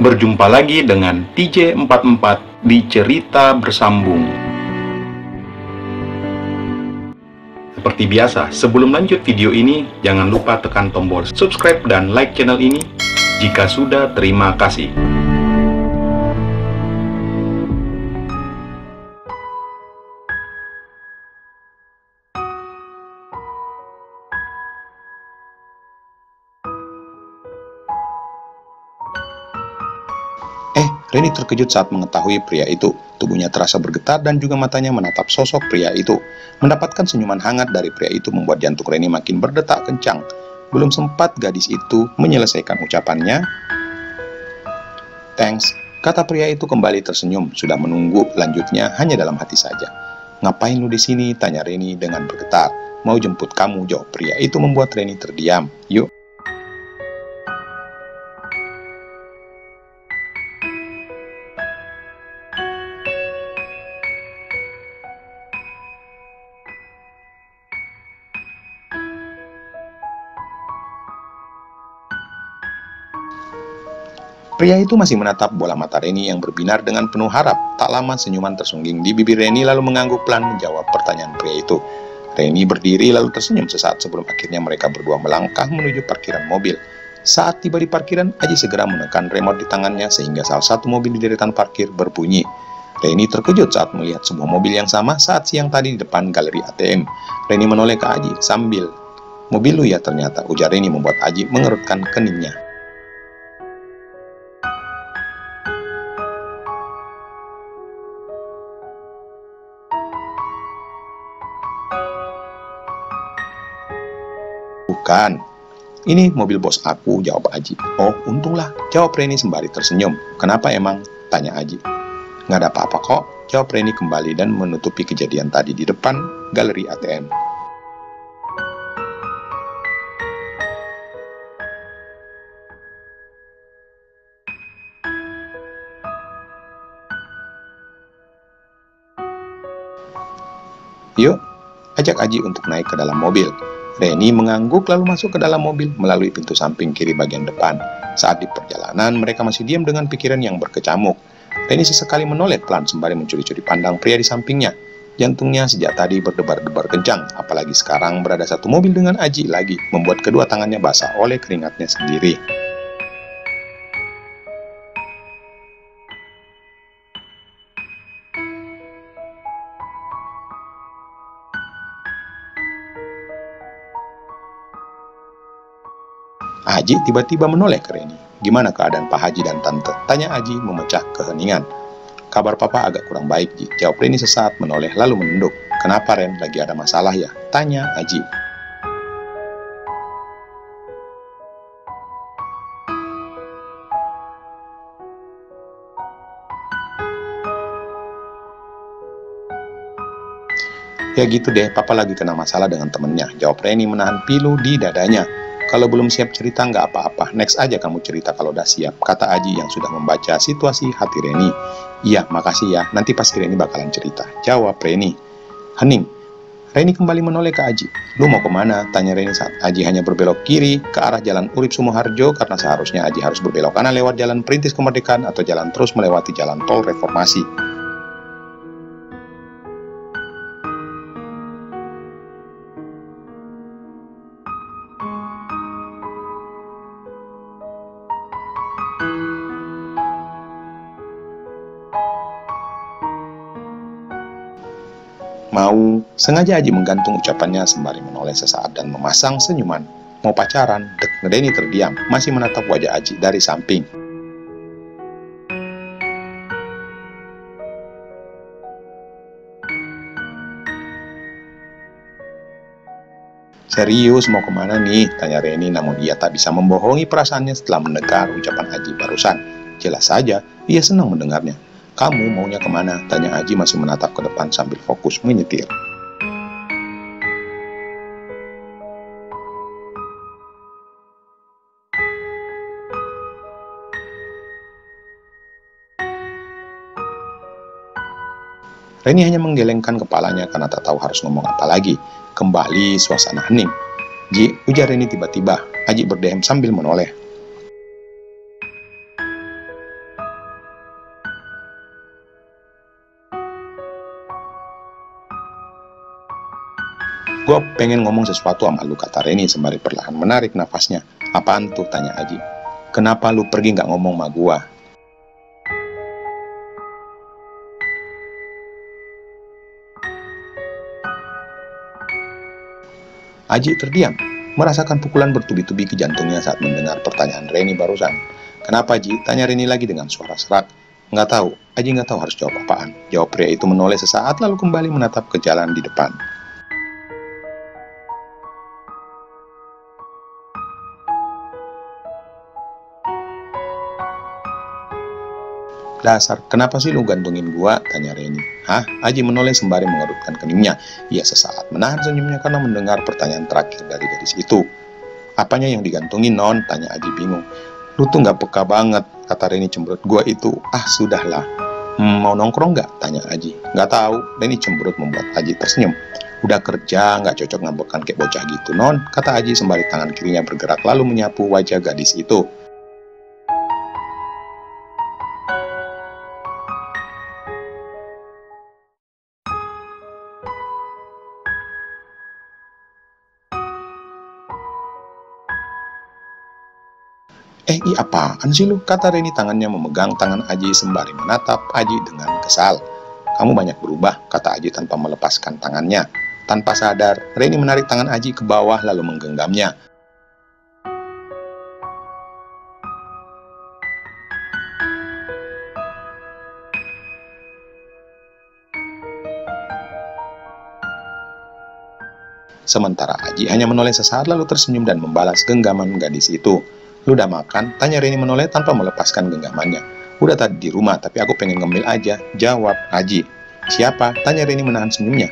Berjumpa lagi dengan TJ44 di Cerita Bersambung. Seperti biasa, sebelum lanjut video ini, jangan lupa tekan tombol subscribe dan like channel ini. Jika sudah, terima kasih. Reni terkejut saat mengetahui pria itu. Tubuhnya terasa bergetar dan juga matanya menatap sosok pria itu. Mendapatkan senyuman hangat dari pria itu membuat jantung Reni makin berdetak kencang. Belum sempat gadis itu menyelesaikan ucapannya, "Thanks," kata pria itu kembali tersenyum. Sudah menunggu lanjutnya hanya dalam hati saja. "Ngapain lu di sini?" tanya Reni dengan bergetar. "Mau jemput kamu," jawab pria itu membuat Reni terdiam. "Yuk." Pria itu masih menatap bola mata Reni yang berbinar dengan penuh harap. Tak lama senyuman tersungging di bibir Reni lalu mengangguk pelan menjawab pertanyaan pria itu. Reni berdiri lalu tersenyum sesaat sebelum akhirnya mereka berdua melangkah menuju parkiran mobil. Saat tiba di parkiran, Aji segera menekan remote di tangannya sehingga salah satu mobil di deretan parkir berbunyi. Reni terkejut saat melihat sebuah mobil yang sama saat siang tadi di depan galeri ATM. Reni menoleh ke Aji sambil, "Mobil lu ya ternyata," ujar Reni membuat Aji mengerutkan keningnya. "Bukan, ini mobil bos aku," jawab Aji. "Oh, untunglah," jawab Reni sembari tersenyum. "Kenapa emang?" tanya Aji. "Nggak ada apa-apa kok," jawab Reni kembali dan menutupi kejadian tadi di depan galeri ATM. "Yuk," ajak Aji untuk naik ke dalam mobil. Reni mengangguk lalu masuk ke dalam mobil melalui pintu samping kiri bagian depan. Saat di perjalanan, mereka masih diam dengan pikiran yang berkecamuk. Reni sesekali menoleh pelan sembari mencuri-curi pandang pria di sampingnya. Jantungnya sejak tadi berdebar-debar kencang, apalagi sekarang berada satu mobil dengan Aji lagi, membuat kedua tangannya basah oleh keringatnya sendiri. Aji tiba-tiba menoleh ke Reni. "Gimana keadaan Pak Haji dan Tante?" tanya Aji memecah keheningan. "Kabar Papa agak kurang baik, Ji," jawab Reni sesaat menoleh lalu menunduk. "Kenapa Ren? Lagi ada masalah ya?" tanya Aji. "Ya gitu deh, Papa lagi kena masalah dengan temennya," jawab Reni menahan pilu di dadanya. "Kalau belum siap cerita nggak apa-apa, next aja kamu cerita kalau udah siap," kata Aji yang sudah membaca situasi hati Reni. "Iya, makasih ya, nanti pasti Reni bakalan cerita," jawab Reni. Hening. Reni kembali menoleh ke Aji. "Lu mau kemana?" tanya Reni saat Aji hanya berbelok kiri ke arah jalan Urip Sumoharjo karena seharusnya Aji harus berbelok kanan lewat jalan Perintis Kemerdekaan atau jalan terus melewati jalan tol Reformasi. "Mau," sengaja Aji menggantung ucapannya sembari menoleh sesaat dan memasang senyuman. "Mau pacaran?" Reni terdiam, masih menatap wajah Aji dari samping. "Serius, mau kemana nih?" tanya Reni, namun ia tak bisa membohongi perasaannya setelah mendengar ucapan Aji barusan. Jelas saja, ia senang mendengarnya. "Kamu maunya kemana?" tanya Aji masih menatap ke depan sambil fokus menyetir. Reni hanya menggelengkan kepalanya karena tak tahu harus ngomong apa lagi. Kembali suasana hening. "Ji," ujar Reni tiba-tiba. Aji berdehem sambil menoleh. Gue pengen ngomong sesuatu sama lu, kata Reni sembari perlahan menarik nafasnya. Apaan tuh, tanya Aji. Kenapa lu pergi nggak ngomong sama gue? Aji terdiam, merasakan pukulan bertubi-tubi ke jantungnya saat mendengar pertanyaan Reni barusan. Kenapa, Ji? Tanya Reni lagi dengan suara serak. Nggak tahu, Aji nggak tahu harus jawab apaan. Jawab pria itu menoleh sesaat lalu kembali menatap ke jalan di depan. Dasar, kenapa sih lu gantungin gua? Tanya Reni. Hah? Aji menoleh sembari mengerutkan keningnya. Ia sesaat menahan senyumnya karena mendengar pertanyaan terakhir dari gadis itu. Apanya yang digantungin, Non? Tanya Aji bingung. Lu tuh nggak peka banget, kata Reni cemberut. Gua itu, sudahlah. Mau nongkrong nggak? Tanya Aji. Nggak tahu, Reni cemberut membuat Aji tersenyum. Udah kerja, nggak cocok ngambekan kayak bocah gitu, Non, kata Aji sembari tangan kirinya bergerak lalu menyapu wajah gadis itu. Apaan sih lu? Kata Reni tangannya memegang tangan Aji sembari menatap Aji dengan kesal. Kamu banyak berubah, kata Aji tanpa melepaskan tangannya. Tanpa sadar, Reni menarik tangan Aji ke bawah lalu menggenggamnya. Sementara Aji hanya menoleh sesaat lalu tersenyum dan membalas genggaman gadis itu. Lu udah makan? Tanya Reni menoleh tanpa melepaskan genggamannya. Udah tadi di rumah, tapi aku pengen ngemil aja, jawab Aji. Siapa? Tanya Reni menahan senyumnya.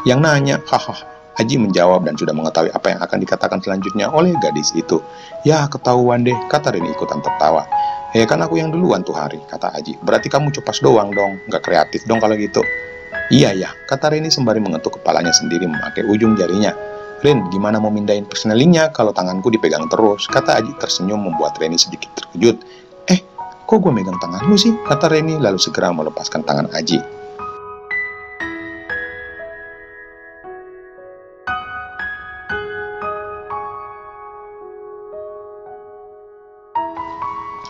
Yang nanya, haha. Aji menjawab dan sudah mengetahui apa yang akan dikatakan selanjutnya oleh gadis itu. Ya, ketahuan deh, kata Reni ikutan tertawa. Kan aku yang duluan tuh Hari, kata Aji. Berarti kamu copas doang dong, nggak kreatif dong kalau gitu. Iya ya, kata Reni sembari mengetuk kepalanya sendiri memakai ujung jarinya. Ren, gimana mau mindahin persnelingnya kalau tanganku dipegang terus? Kata Aji tersenyum membuat Reni sedikit terkejut. Kok gue megang tangan lu sih? Kata Reni lalu segera melepaskan tangan Aji.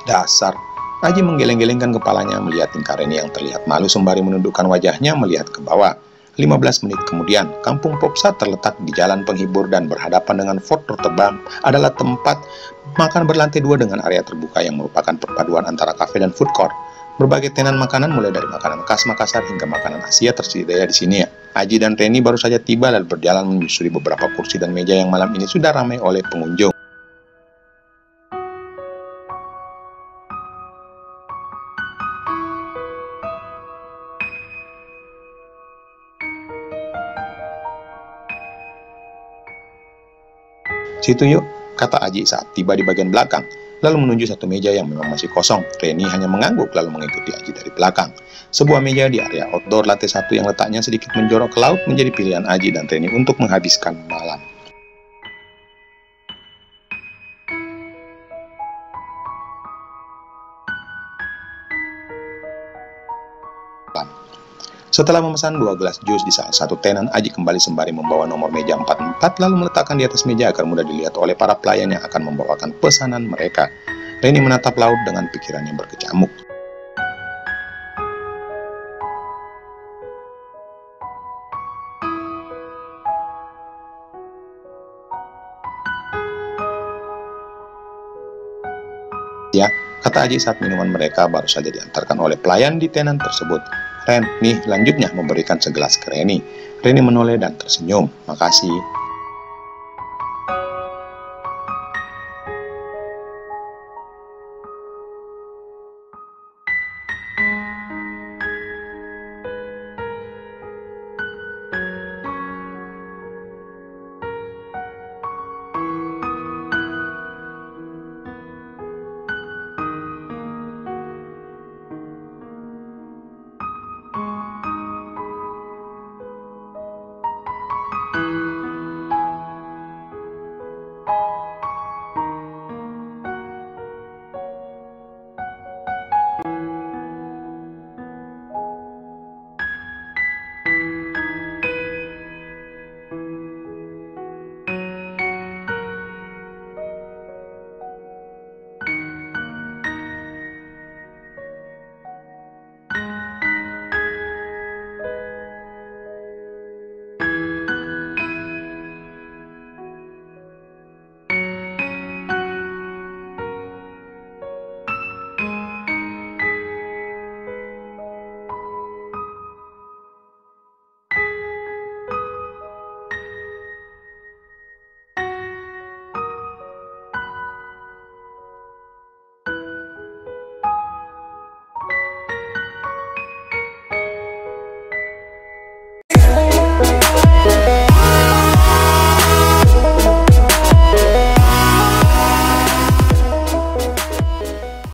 Dasar. Aji menggeleng-gelengkan kepalanya melihat tingkah Reni yang terlihat malu sembari menundukkan wajahnya melihat ke bawah. 15 menit kemudian, Kampung Popsa terletak di jalan penghibur dan berhadapan dengan Fort Rotterdam adalah tempat makan berlantai 2 dengan area terbuka yang merupakan perpaduan antara kafe dan food court. Berbagai tenan makanan mulai dari makanan khas Makassar hingga makanan Asia tersedia di sini. Aji dan Reni baru saja tiba lalu berjalan menyusuri beberapa kursi dan meja yang malam ini sudah ramai oleh pengunjung. Situ yuk, kata Aji saat tiba di bagian belakang, lalu menuju satu meja yang memang masih kosong. Reni hanya mengangguk lalu mengikuti Aji dari belakang. Sebuah meja di area outdoor lantai 1 yang letaknya sedikit menjorok ke laut menjadi pilihan Aji dan Reni untuk menghabiskan malam. Setelah memesan 2 gelas jus di salah satu tenan, Aji kembali sembari membawa nomor meja 44 lalu meletakkan di atas meja agar mudah dilihat oleh para pelayan yang akan membawakan pesanan mereka. Reni menatap laut dengan pikiran yang berkecamuk. Ya, kata Aji saat minuman mereka baru saja diantarkan oleh pelayan di tenan tersebut. Ren, nih lanjutnya memberikan segelas ke Reni. Reni menoleh dan tersenyum. Makasih.